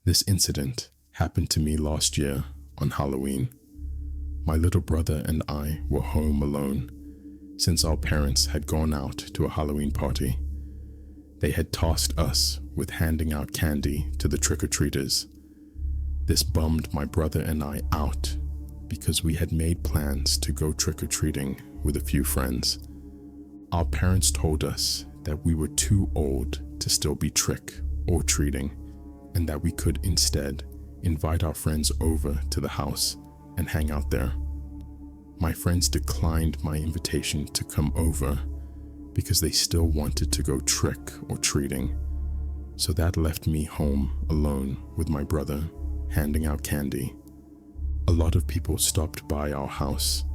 This incident happened to me last year on Halloween. My little brother and I were home alone since our parents had gone out to a Halloween party. They had tasked us with handing out candy to the trick-or-treaters. This bummed my brother and I out because we had made plans to go trick-or-treating with a few friends. Our parents told us that we were too old to still be trick or treating, and that we could instead invite our friends over to the house and hang out there. My friends declined my invitation to come over because they still wanted to go trick or treating. So that left me home alone with my brother, handing out candy. A lot of people stopped by our house,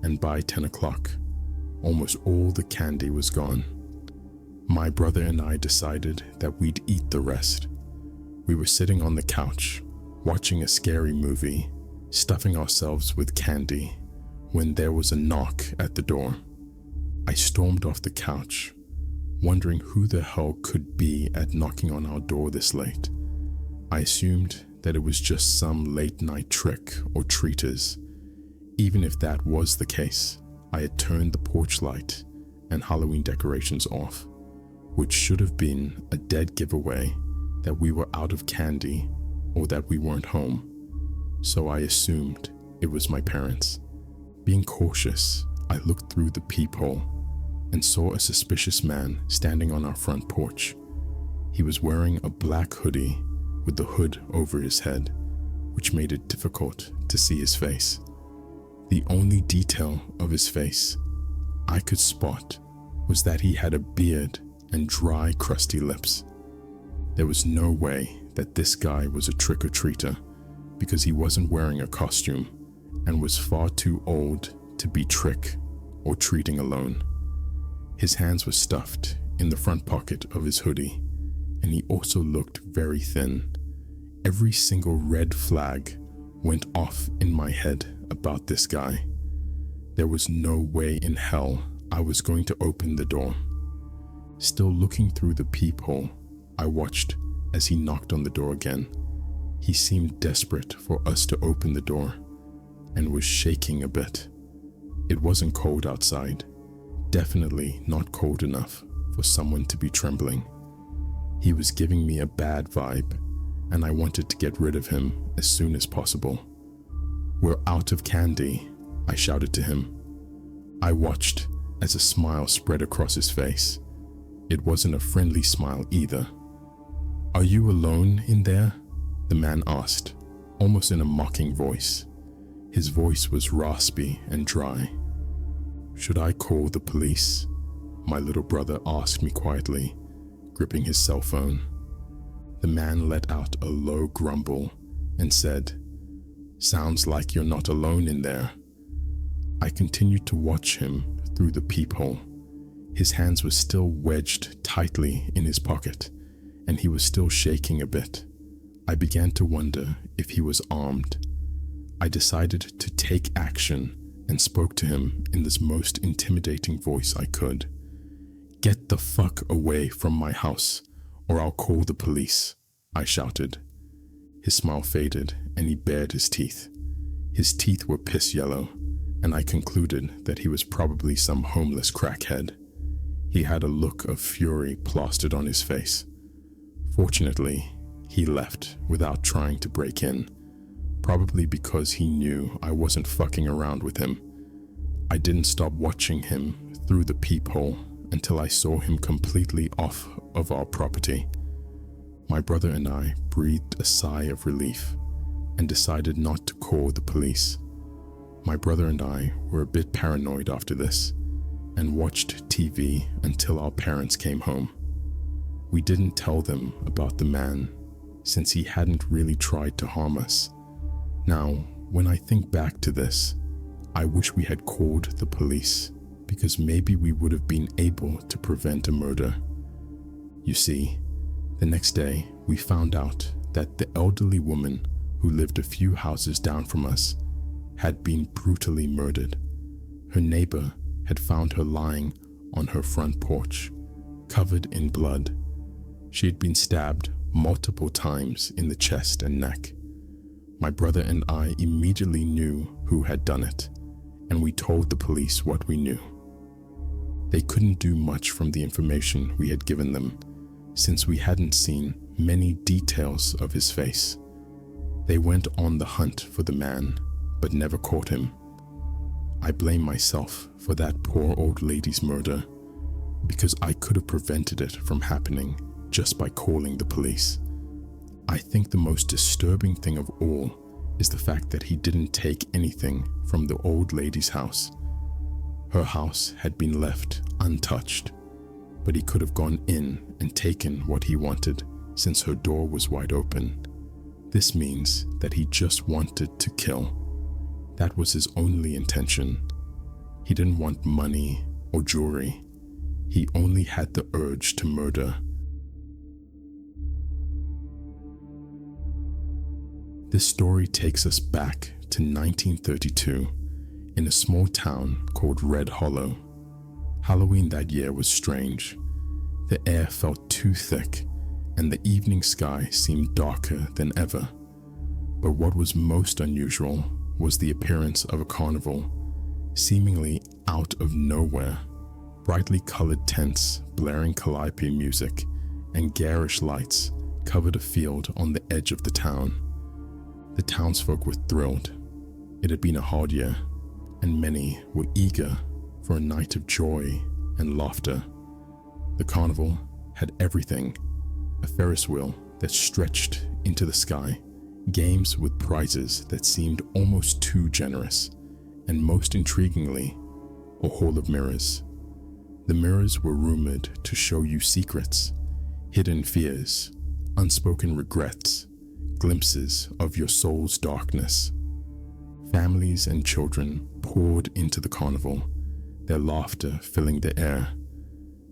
and by 10 o'clock, almost all the candy was gone. My brother and I decided that we'd eat the rest. We were sitting on the couch, watching a scary movie, stuffing ourselves with candy, when there was a knock at the door. I stormed off the couch, wondering who the hell could be at knocking on our door this late. I assumed that it was just some late-night trick or treaters. Even if that was the case, I had turned the porch light and Halloween decorations off, which should have been a dead giveaway that we were out of candy or that we weren't home. So I assumed it was my parents. Being cautious, I looked through the peephole and saw a suspicious man standing on our front porch. He was wearing a black hoodie with the hood over his head, which made it difficult to see his face. The only detail of his face I could spot was that he had a beard and dry, crusty lips. There was no way that this guy was a trick-or-treater because he wasn't wearing a costume and was far too old to be trick or treating alone. His hands were stuffed in the front pocket of his hoodie, and he also looked very thin. Every single red flag went off in my head about this guy. There was no way in hell I was going to open the door. Still looking through the peephole, I watched as he knocked on the door again. He seemed desperate for us to open the door and was shaking a bit. It wasn't cold outside, definitely not cold enough for someone to be trembling. He was giving me a bad vibe, and I wanted to get rid of him as soon as possible. "We're out of candy," I shouted to him. I watched as a smile spread across his face. It wasn't a friendly smile either. "Are you alone in there?" the man asked, almost in a mocking voice. His voice was raspy and dry. "Should I call the police?" my little brother asked me quietly, gripping his cell phone. The man let out a low grumble and said, "Sounds like you're not alone in there." I continued to watch him through the peephole. His hands were still wedged tightly in his pocket, and he was still shaking a bit. I began to wonder if he was armed. I decided to take action and spoke to him in this most intimidating voice I could. "Get the fuck away from my house, or I'll call the police," I shouted. His smile faded and he bared his teeth. His teeth were piss yellow, and I concluded that he was probably some homeless crackhead. He had a look of fury plastered on his face. Fortunately, he left without trying to break in, probably because he knew I wasn't fucking around with him. I didn't stop watching him through the peephole until I saw him completely off of our property. My brother and I breathed a sigh of relief and decided not to call the police. My brother and I were a bit paranoid after this and watched TV until our parents came home. We didn't tell them about the man since he hadn't really tried to harm us. Now, when I think back to this, I wish we had called the police because maybe we would have been able to prevent a murder. You see, the next day we found out that the elderly woman who lived a few houses down from us had been brutally murdered. Her neighbor had found her lying on her front porch, covered in blood. She had been stabbed multiple times in the chest and neck. My brother and I immediately knew who had done it, and we told the police what we knew. They couldn't do much from the information we had given them, since we hadn't seen many details of his face. They went on the hunt for the man, but never caught him. I blame myself for that poor old lady's murder, because I could have prevented it from happening just by calling the police. I think the most disturbing thing of all is the fact that he didn't take anything from the old lady's house. Her house had been left untouched, but he could have gone in and taken what he wanted since her door was wide open. This means that he just wanted to kill. That was his only intention. He didn't want money or jewelry. He only had the urge to murder. This story takes us back to 1932 in a small town called Red Hollow. Halloween that year was strange. The air felt too thick and the evening sky seemed darker than ever. But what was most unusual was the appearance of a carnival, seemingly out of nowhere. Brightly colored tents, blaring calliope music, and garish lights covered a field on the edge of the town. The townsfolk were thrilled. It had been a hard year, and many were eager for a night of joy and laughter. The carnival had everything: a Ferris wheel that stretched into the sky, games with prizes that seemed almost too generous, and most intriguingly, a hall of mirrors. The mirrors were rumored to show you secrets, hidden fears, unspoken regrets, glimpses of your soul's darkness. Families and children poured into the carnival, their laughter filling the air.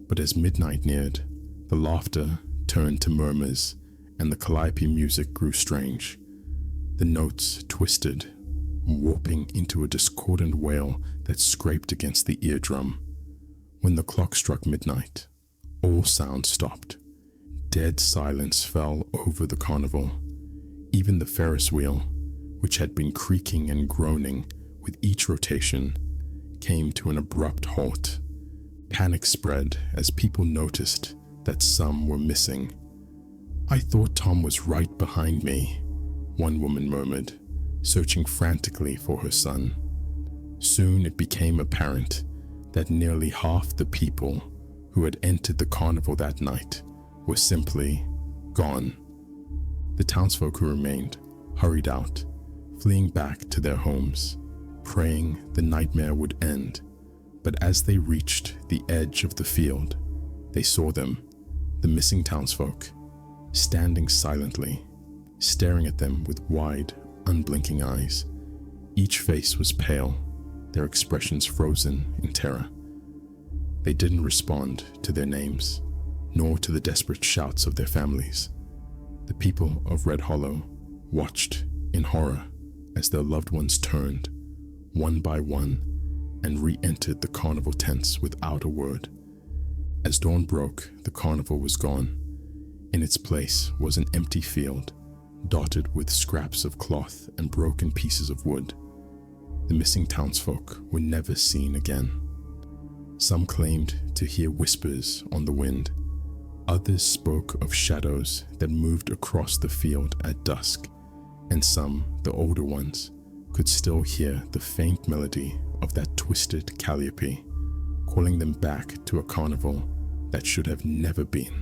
But as midnight neared, the laughter turned to murmurs and the calliope music grew strange. The notes twisted, warping into a discordant wail that scraped against the eardrum. When the clock struck midnight, all sound stopped. Dead silence fell over the carnival. Even the Ferris wheel, which had been creaking and groaning with each rotation, came to an abrupt halt. Panic spread as people noticed that some were missing. "I thought Tom was right behind me," one woman murmured, searching frantically for her son. Soon it became apparent that nearly half the people who had entered the carnival that night were simply gone. The townsfolk who remained hurried out, fleeing back to their homes, praying the nightmare would end. But as they reached the edge of the field, they saw them, the missing townsfolk, standing silently, staring at them with wide, unblinking eyes. Each face was pale, their expressions frozen in terror. They didn't respond to their names, nor to the desperate shouts of their families. The people of Red Hollow watched in horror as their loved ones turned, one by one, and re-entered the carnival tents without a word. As dawn broke, the carnival was gone. In its place was an empty field, dotted with scraps of cloth and broken pieces of wood. The missing townsfolk were never seen again. Some claimed to hear whispers on the wind. Others spoke of shadows that moved across the field at dusk, and some, the older ones, could still hear the faint melody of that twisted calliope, calling them back to a carnival that should have never been.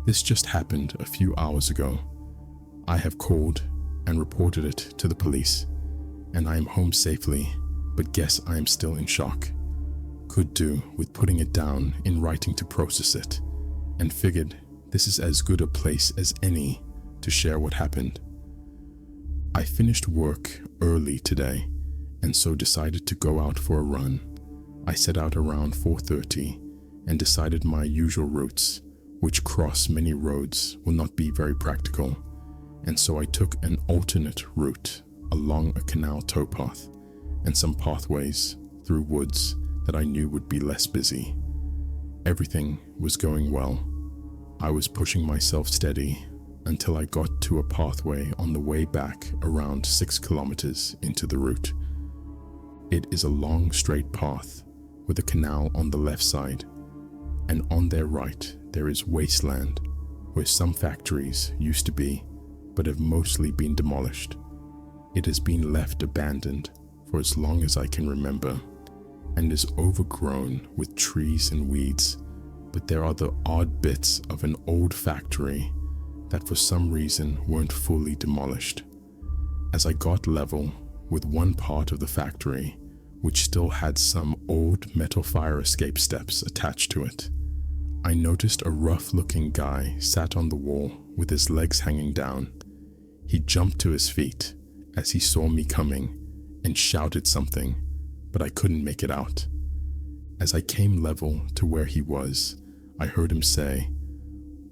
This just happened a few hours ago. I have called and reported it to the police, and I am home safely, but guess I am still in shock. Could do with putting it down in writing to process it, and figured this is as good a place as any to share what happened. I finished work early today, and so decided to go out for a run. I set out around 4:30 and decided my usual routes, which cross many roads, will not be very practical, and so I took an alternate route along a canal towpath and some pathways through woods that I knew would be less busy. Everything was going well. I was pushing myself steady until I got to a pathway on the way back around 6 kilometers into the route. It is a long straight path with a canal on the left side, and on their right there is wasteland where some factories used to be but have mostly been demolished. It has been left abandoned for as long as I can remember and is overgrown with trees and weeds, but there are the odd bits of an old factory that for some reason weren't fully demolished. As I got level with one part of the factory, which still had some old metal fire escape steps attached to it, I noticed a rough-looking guy sat on the wall with his legs hanging down. He jumped to his feet as he saw me coming and shouted something, but I couldn't make it out. As I came level to where he was, I heard him say,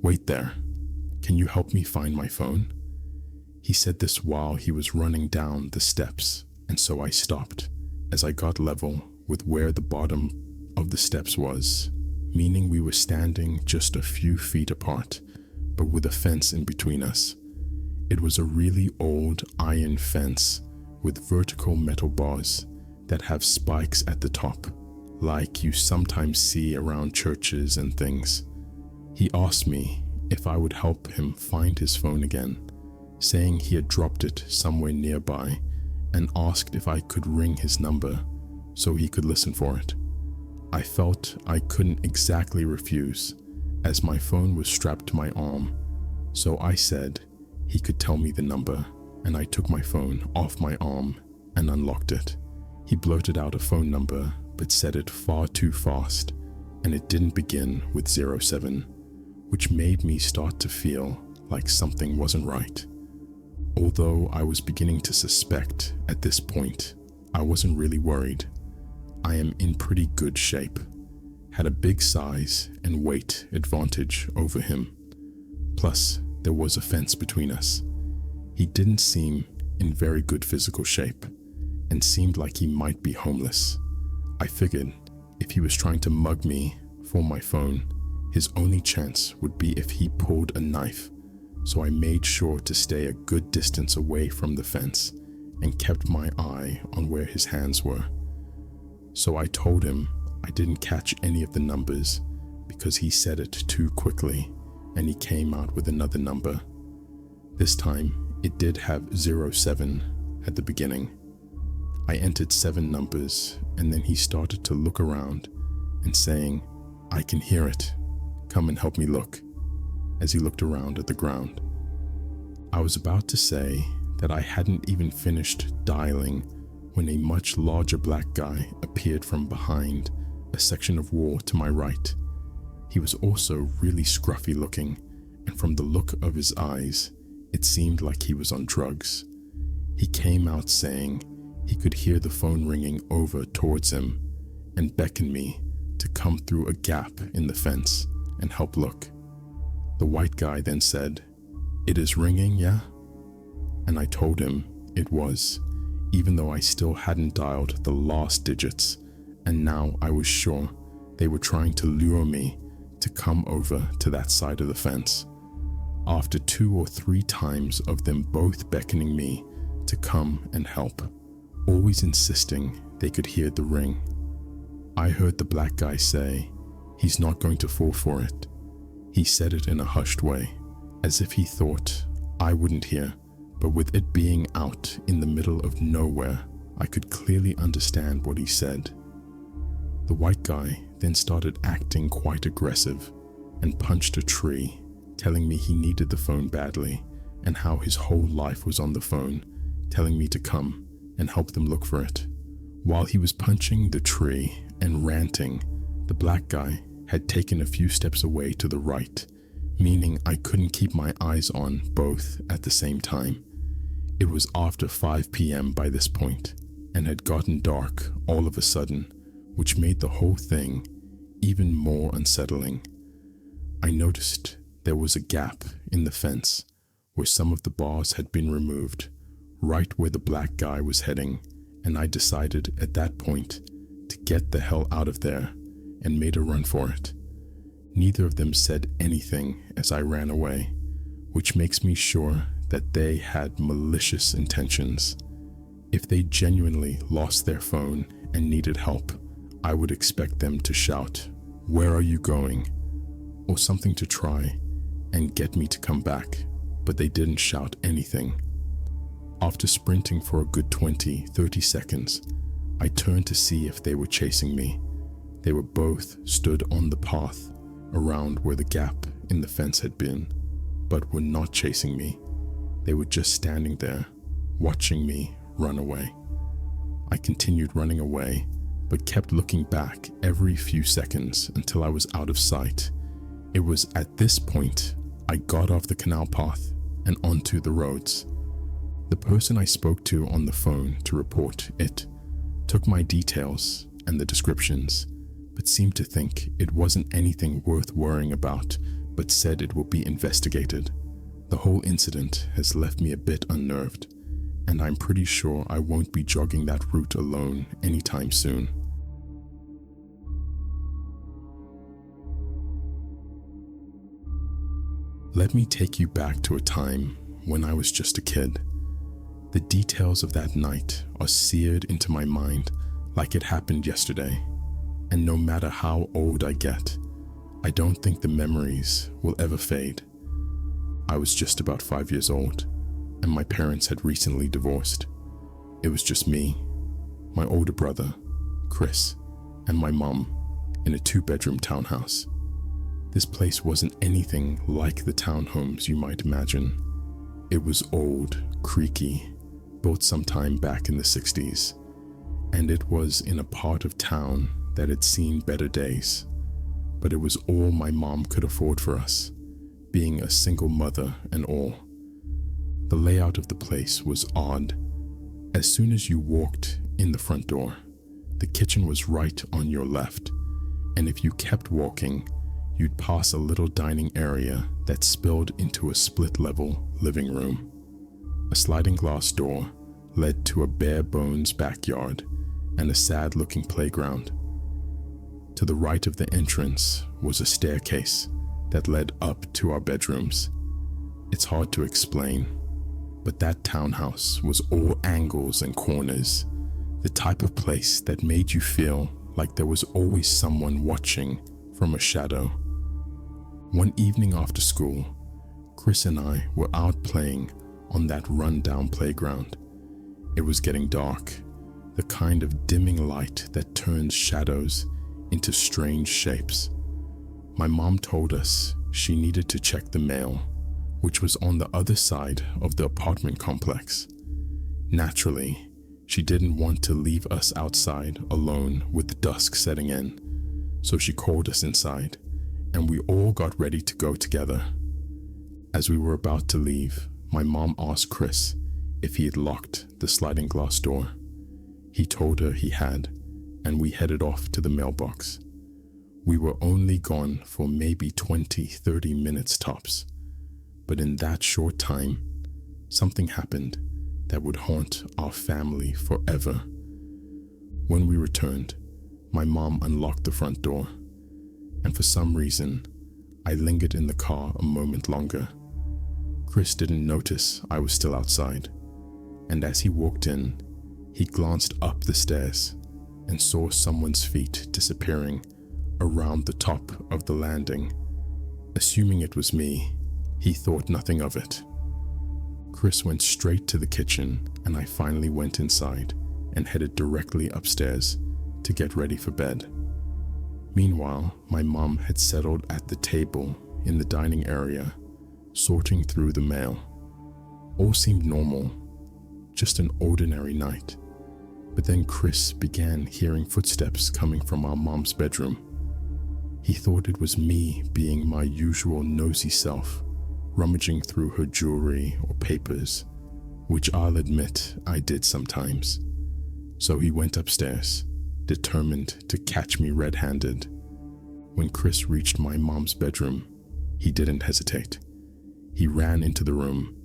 "Wait there. Can you help me find my phone?" He said this while he was running down the steps, and so I stopped as I got level with where the bottom of the steps was, meaning we were standing just a few feet apart, but with a fence in between us. It was a really old iron fence with vertical metal bars that have spikes at the top, like you sometimes see around churches and things. He asked me if I would help him find his phone again, saying he had dropped it somewhere nearby, and asked if I could ring his number so he could listen for it. I felt I couldn't exactly refuse, as my phone was strapped to my arm, so I said he could tell me the number, and I took my phone off my arm and unlocked it. He blurted out a phone number but said it far too fast, and it didn't begin with 07, which made me start to feel like something wasn't right. Although I was beginning to suspect at this point, I wasn't really worried. I am in pretty good shape, had a big size and weight advantage over him. Plus, there was a fence between us. He didn't seem in very good physical shape and seemed like he might be homeless. I figured if he was trying to mug me for my phone, his only chance would be if he pulled a knife, so I made sure to stay a good distance away from the fence and kept my eye on where his hands were. So I told him I didn't catch any of the numbers because he said it too quickly, and he came out with another number. This time it did have 07 at the beginning. I entered 7 numbers, and then he started to look around and saying, "I can hear it. Come and help me look," as he looked around at the ground. I was about to say that I hadn't even finished dialing when a much larger black guy appeared from behind a section of wall to my right. He was also really scruffy looking, and from the look of his eyes, it seemed like he was on drugs. He came out saying he could hear the phone ringing over towards him and beckoned me to come through a gap in the fence and help look. The white guy then said, "It is ringing, yeah?" And I told him it was, even though I still hadn't dialed the last digits, and now I was sure they were trying to lure me to come over to that side of the fence. After 2 or 3 times of them both beckoning me to come and help, always insisting they could hear the ring, I heard the black guy say he's not going to fall for it. He said it in a hushed way, as if he thought I wouldn't hear, but with it being out in the middle of nowhere, I could clearly understand what he said. The white guy then started acting quite aggressive and punched a tree, telling me he needed the phone badly and how his whole life was on the phone, telling me to come and help them look for it. While he was punching the tree and ranting, the black guy had taken a few steps away to the right, meaning I couldn't keep my eyes on both at the same time. It was after 5 p.m. by this point and had gotten dark all of a sudden, which made the whole thing even more unsettling. I noticed there was a gap in the fence where some of the bars had been removed, right where the black guy was heading, and I decided at that point to get the hell out of there and made a run for it. Neither of them said anything as I ran away, which makes me sure that they had malicious intentions. If they genuinely lost their phone and needed help, I would expect them to shout, "Where are you going?" or something to try and get me to come back, but they didn't shout anything. After sprinting for a good 20-30 seconds, I turned to see if they were chasing me. They were both stood on the path around where the gap in the fence had been, but were not chasing me. They were just standing there, watching me run away. I continued running away, but kept looking back every few seconds until I was out of sight. It was at this point I got off the canal path and onto the roads. The person I spoke to on the phone to report it took my details and the descriptions, but seemed to think it wasn't anything worth worrying about, but said it will be investigated. The whole incident has left me a bit unnerved, and I'm pretty sure I won't be jogging that route alone anytime soon. Let me take you back to a time when I was just a kid. The details of that night are seared into my mind like it happened yesterday, and no matter how old I get, I don't think the memories will ever fade. I was just about 5 years old, and my parents had recently divorced. It was just me, my older brother, Chris, and my mom in a 2-bedroom townhouse. This place wasn't anything like the townhomes you might imagine. It was old, creaky, built sometime back in the 60s, and it was in a part of town that had seen better days. But it was all my mom could afford for us, being a single mother and all. The layout of the place was odd. As soon as you walked in the front door, the kitchen was right on your left, and if you kept walking, you'd pass a little dining area that spilled into a split-level living room. A sliding glass door led to a bare-bones backyard and a sad-looking playground. To the right of the entrance was a staircase that led up to our bedrooms. It's hard to explain, but that townhouse was all angles and corners, the type of place that made you feel like there was always someone watching from a shadow. One evening after school, Chris and I were out playing on that run-down playground. It was getting dark, the kind of dimming light that turns shadows into strange shapes. My mom told us she needed to check the mail, which was on the other side of the apartment complex. Naturally, she didn't want to leave us outside alone with dusk setting in, so she called us inside, and we all got ready to go together. As we were about to leave, my mom asked Chris if he had locked the sliding glass door. He told her he had, and we headed off to the mailbox. We were only gone for maybe 20-30 minutes tops, but in that short time, something happened that would haunt our family forever. When we returned, my mom unlocked the front door, and for some reason, I lingered in the car a moment longer. Chris didn't notice I was still outside, and as he walked in, he glanced up the stairs and saw someone's feet disappearing around the top of the landing. Assuming it was me, he thought nothing of it. Chris went straight to the kitchen, and I finally went inside and headed directly upstairs to get ready for bed. Meanwhile, my mom had settled at the table in the dining area, sorting through the mail. All seemed normal, just an ordinary night. But then Chris began hearing footsteps coming from our mom's bedroom. He thought it was me being my usual nosy self, rummaging through her jewelry or papers, which I'll admit I did sometimes. So he went upstairs, determined to catch me red-handed. When Chris reached my mom's bedroom, he didn't hesitate. He ran into the room,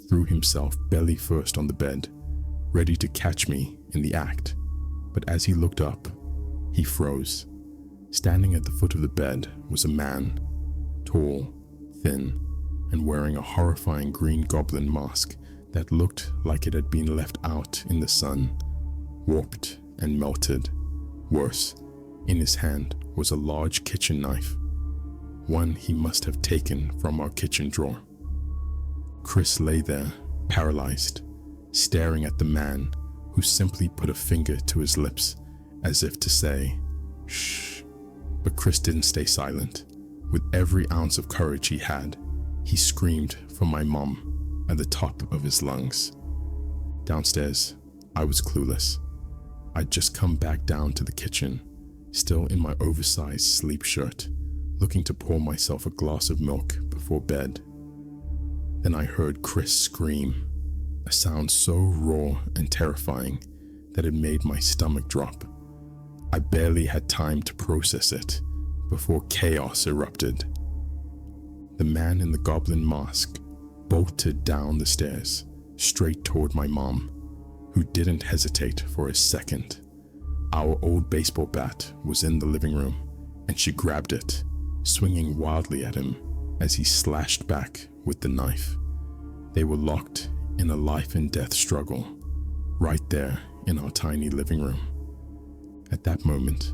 threw himself belly first on the bed, ready to catch me in the act. But as he looked up, he froze. Standing at the foot of the bed was a man, tall, thin, and wearing a horrifying green goblin mask that looked like it had been left out in the sun, warped and melted. Worse, in his hand was a large kitchen knife, one he must have taken from our kitchen drawer. Chris lay there, paralyzed, staring at the man who simply put a finger to his lips as if to say, "Shh." But Chris didn't stay silent. With every ounce of courage he had, he screamed for my mom at the top of his lungs. Downstairs, I was clueless. I'd just come back down to the kitchen, still in my oversized sleep shirt, looking to pour myself a glass of milk before bed. Then I heard Chris scream, a sound so raw and terrifying that it made my stomach drop. I barely had time to process it before chaos erupted. The man in the goblin mask bolted down the stairs, straight toward my mom, who didn't hesitate for a second. Our old baseball bat was in the living room, and she grabbed it, swinging wildly at him as he slashed back with the knife. They were locked in a life and death struggle, right there in our tiny living room. At that moment,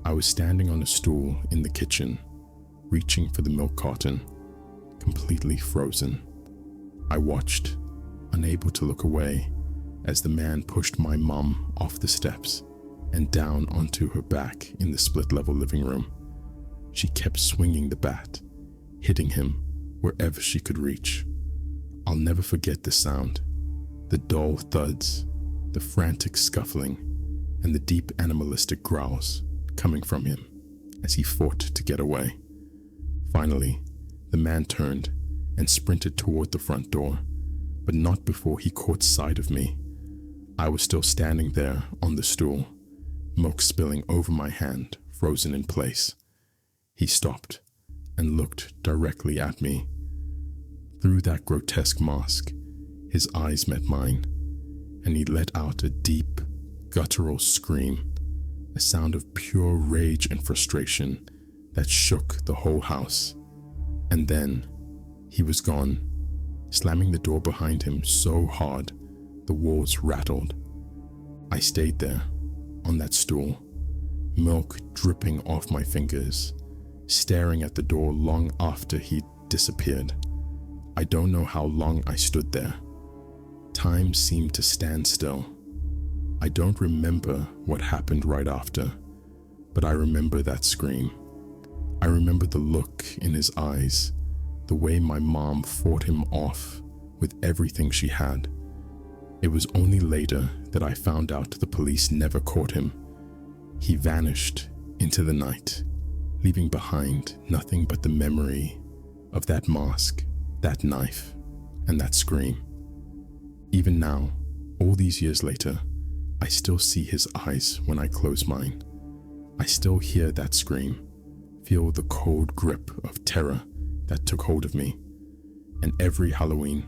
I was standing on a stool in the kitchen, reaching for the milk carton, completely frozen. I watched, unable to look away, as the man pushed my mum off the steps and down onto her back in the split-level living room. She kept swinging the bat, hitting him wherever she could reach. I'll never forget the sound, the dull thuds, the frantic scuffling, and the deep animalistic growls coming from him as he fought to get away. Finally, the man turned and sprinted toward the front door, but not before he caught sight of me. I was still standing there on the stool, milk spilling over my hand, frozen in place. He stopped and looked directly at me. Through that grotesque mask, his eyes met mine, and he let out a deep, guttural scream, a sound of pure rage and frustration that shook the whole house. And then he was gone, slamming the door behind him so hard the walls rattled. I stayed there, on that stool, milk dripping off my fingers, staring at the door long after he'd disappeared. I don't know how long I stood there. Time seemed to stand still. I don't remember what happened right after, but I remember that scream. I remember the look in his eyes, the way my mom fought him off with everything she had. It was only later that I found out the police never caught him. He vanished into the night, leaving behind nothing but the memory of that mask, that knife, and that scream. Even now, all these years later, I still see his eyes when I close mine. I still hear that scream, feel the cold grip of terror that took hold of me. And every Halloween,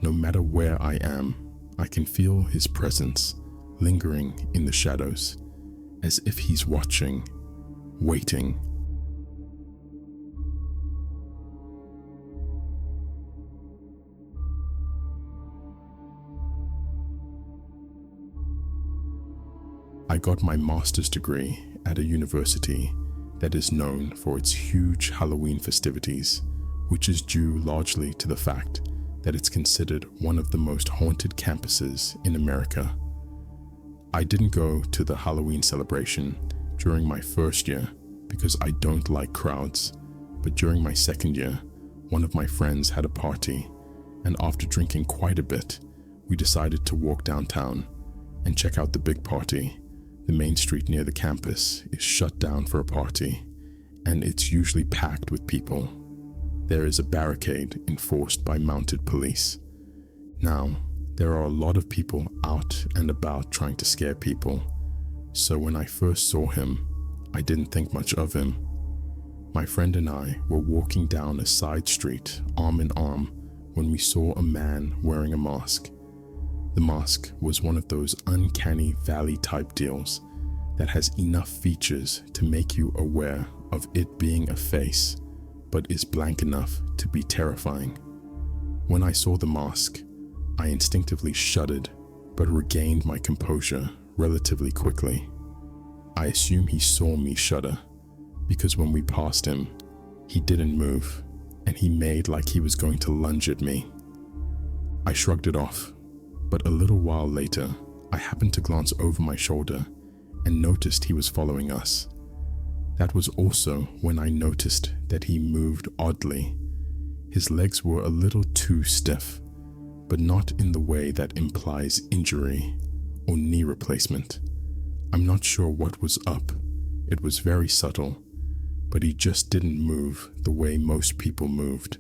no matter where I am, I can feel his presence lingering in the shadows, as if he's watching, waiting. I got my master's degree at a university that is known for its huge Halloween festivities, which is due largely to the fact that it's considered one of the most haunted campuses in America. I didn't go to the Halloween celebration during my first year because I don't like crowds, but during my second year, one of my friends had a party, and after drinking quite a bit, we decided to walk downtown and check out the big party. The main street near the campus is shut down for a party, and it's usually packed with people. There is a barricade enforced by mounted police. Now, there are a lot of people out and about trying to scare people, so when I first saw him, I didn't think much of him. My friend and I were walking down a side street, arm in arm, when we saw a man wearing a mask. The mask was one of those uncanny valley type deals that has enough features to make you aware of it being a face, but is blank enough to be terrifying. When I saw the mask, I instinctively shuddered, but regained my composure relatively quickly. I assume he saw me shudder, because when we passed him, he didn't move, and he made like he was going to lunge at me. I shrugged it off, but a little while later, I happened to glance over my shoulder and noticed he was following us. That was also when I noticed that he moved oddly. His legs were a little too stiff, but not in the way that implies injury or knee replacement. I'm not sure what was up. It was very subtle, but he just didn't move the way most people moved.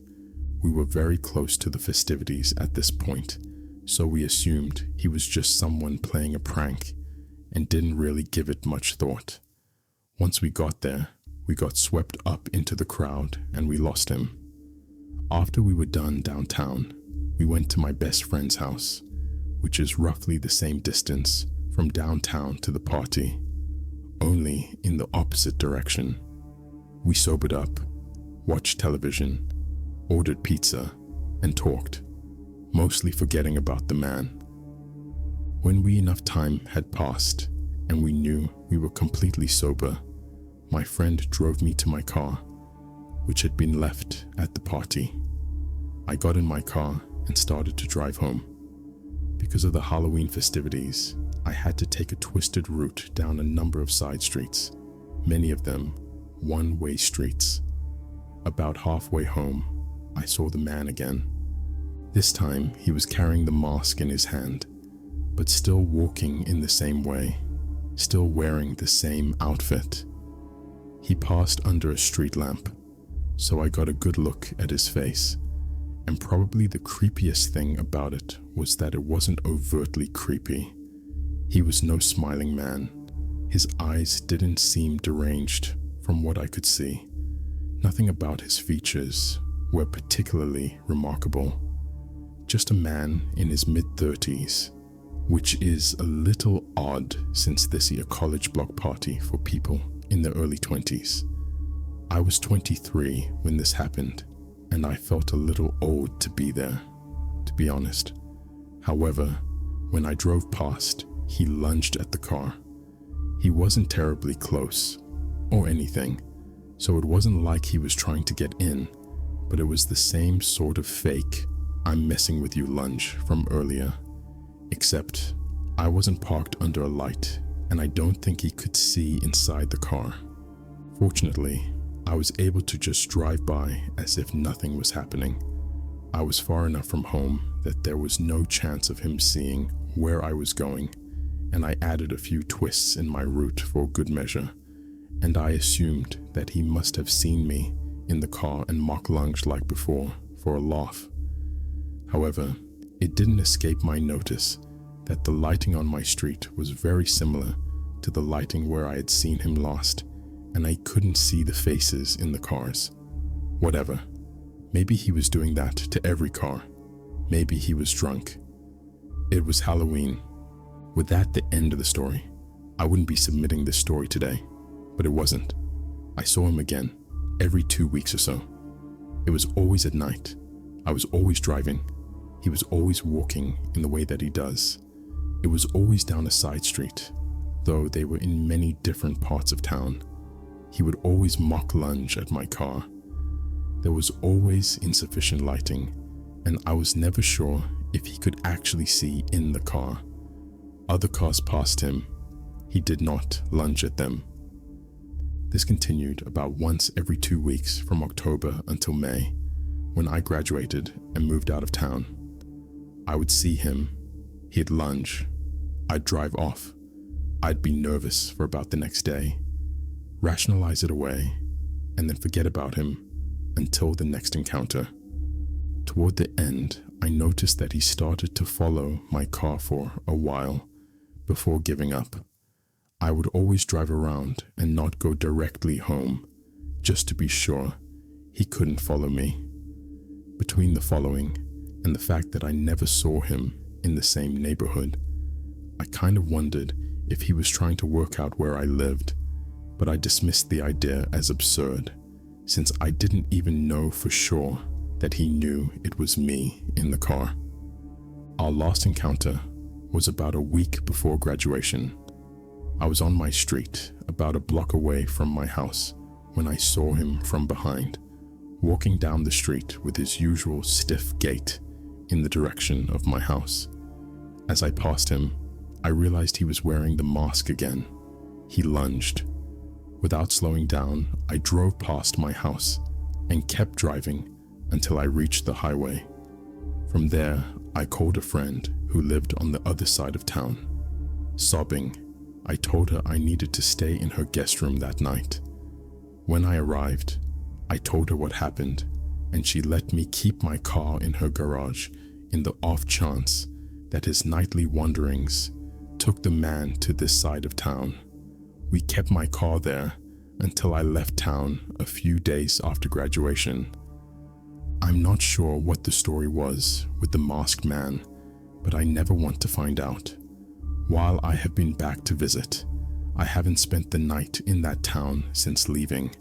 We were very close to the festivities at this point, so we assumed he was just someone playing a prank and didn't really give it much thought. Once we got there, we got swept up into the crowd and we lost him. After we were done downtown, we went to my best friend's house, which is roughly the same distance from downtown to the party, only in the opposite direction. We sobered up, watched television, ordered pizza, and talked, mostly forgetting about the man. When enough time had passed and we knew we were completely sober, my friend drove me to my car, which had been left at the party. I got in my car and started to drive home. Because of the Halloween festivities, I had to take a twisted route down a number of side streets, many of them one-way streets. About halfway home, I saw the man again. This time, he was carrying the mask in his hand, but still walking in the same way, still wearing the same outfit. He passed under a street lamp, so I got a good look at his face, and probably the creepiest thing about it was that it wasn't overtly creepy. He was no smiling man. His eyes didn't seem deranged from what I could see. Nothing about his features were particularly remarkable. Just a man in his mid-30s, which is a little odd since this is a college block party for people in their early 20s. I was 23 when this happened, and I felt a little old to be there, to be honest. However, when I drove past, he lunged at the car. He wasn't terribly close or anything, so it wasn't like he was trying to get in, but it was the same sort of fake "I'm messing with you" lunge from earlier, except I wasn't parked under a light and I don't think he could see inside the car. Fortunately, I was able to just drive by as if nothing was happening. I was far enough from home that there was no chance of him seeing where I was going, and I added a few twists in my route for good measure, and I assumed that he must have seen me in the car and mock lunged like before for a laugh. However, it didn't escape my notice that the lighting on my street was very similar to the lighting where I had seen him last, and I couldn't see the faces in the cars. Whatever. Maybe he was doing that to every car. Maybe he was drunk. It was Halloween. With that the end of the story. I wouldn't be submitting this story today, but it wasn't. I saw him again, every 2 weeks or so. It was always at night. I was always driving. He was always walking in the way that he does. It was always down a side street, though they were in many different parts of town. He would always mock lunge at my car. There was always insufficient lighting, and I was never sure if he could actually see in the car. Other cars passed him. He did not lunge at them. This continued about once every 2 weeks from October until May, when I graduated and moved out of town. I would see him. He'd lunge. I'd drive off. I'd be nervous for about the next day, rationalize it away, and then forget about him until the next encounter. Toward the end, I noticed that he started to follow my car for a while before giving up. I would always drive around and not go directly home, just to be sure he couldn't follow me. Between the following and the fact that I never saw him in the same neighborhood, I kind of wondered if he was trying to work out where I lived, but I dismissed the idea as absurd, since I didn't even know for sure that he knew it was me in the car. Our last encounter was about a week before graduation. I was on my street, about a block away from my house, when I saw him from behind, walking down the street with his usual stiff gait in the direction of my house. As I passed him, I realized he was wearing the mask again. He lunged. Without slowing down, I drove past my house and kept driving until I reached the highway. From there, I called a friend who lived on the other side of town. Sobbing, I told her I needed to stay in her guest room that night. When I arrived, I told her what happened, and she let me keep my car in her garage in the off chance that his nightly wanderings took the man to this side of town. We kept my car there until I left town a few days after graduation. I'm not sure what the story was with the masked man, but I never want to find out. While I have been back to visit, I haven't spent the night in that town since leaving.